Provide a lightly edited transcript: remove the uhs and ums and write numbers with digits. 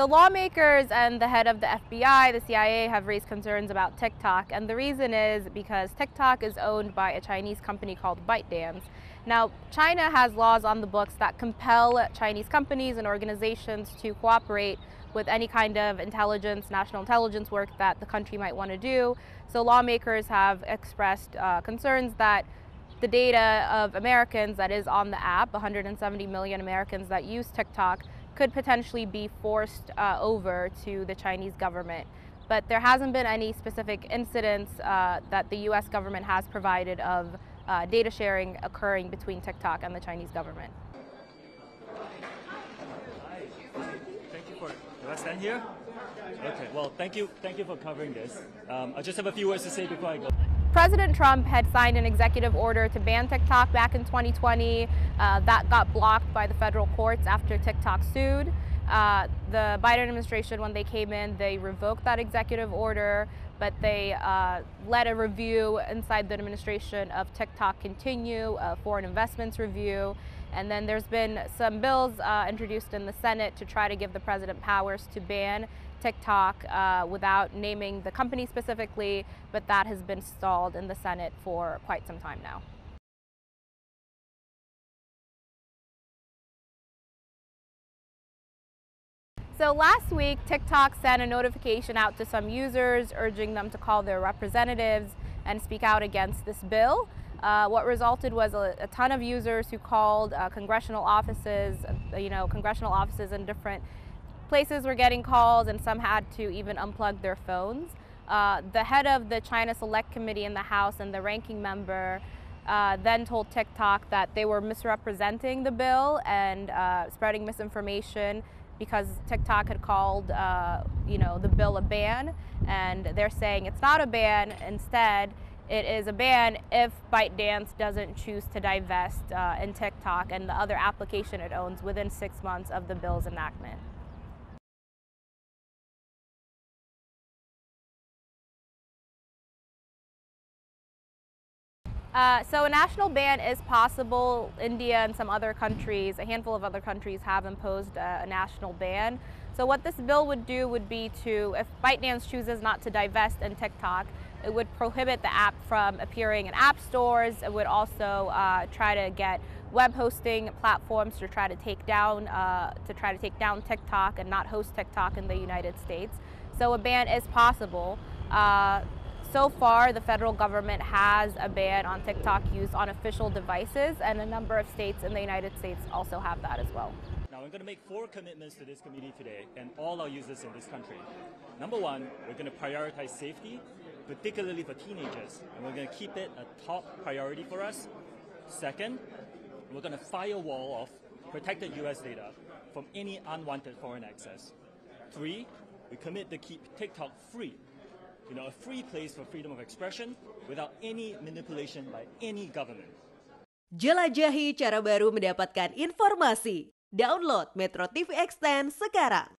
So lawmakers and the head of the FBI, the CIA, have raised concerns about TikTok, and the reason is because TikTok is owned by a Chinese company called ByteDance. Now, China has laws on the books that compel Chinese companies and organizations to cooperate with any kind of intelligence, national intelligence work that the country might want to do. So lawmakers have expressed concerns that the data of Americans that is on the app, 170 million Americans that use TikTok, could potentially be forced over to the Chinese government. But there hasn't been any specific incidents that the US government has provided of data sharing occurring between TikTok and the Chinese government. Thank you for, do I stand here? Okay, well, thank you for covering this. I just have a few words to say before I go. President Trump had signed an executive order to ban TikTok back in 2020. That got blocked by the federal courts after TikTok sued. The Biden administration, when they came in, they revoked that executive order, but they let a review inside the administration of TikTok continue, a foreign investments review. And then there's been some bills introduced in the Senate to try to give the president powers to ban TikTok without naming the company specifically, but that has been stalled in the Senate for quite some time now. So last week, TikTok sent a notification out to some users urging them to call their representatives and speak out against this bill. What resulted was a ton of users who called congressional offices. Congressional offices in different places were getting calls, and some had to even unplug their phones. The head of the China Select Committee in the House and the ranking member then told TikTok that they were misrepresenting the bill and spreading misinformation because TikTok had called the bill a ban, and they're saying it's not a ban. Instead, it is a ban if ByteDance doesn't choose to divest in TikTok and the other application it owns within 6 months of the bill's enactment. So a national ban is possible. India and some other countries, a handful of other countries, have imposed a national ban. So what this bill would do would be to, if ByteDance chooses not to divest in TikTok, it would prohibit the app from appearing in app stores. It would also try to get web hosting platforms to try to take down TikTok and not host TikTok in the United States. So a ban is possible. So far, the federal government has a ban on TikTok use on official devices, and a number of states in the United States also have that as well. Now, I'm going to make 4 commitments to this committee today and all our users in this country. Number 1, we're going to prioritize safety, particularly for teenagers, and we're going to keep it a top priority for us. Second, we're going to firewall off protected US data from any unwanted foreign access. 3, we commit to keep TikTok free. A free place for freedom of expression without any manipulation by any government. Jelajahi cara baru mendapatkan informasi. Download MetroTV Extend sekarang.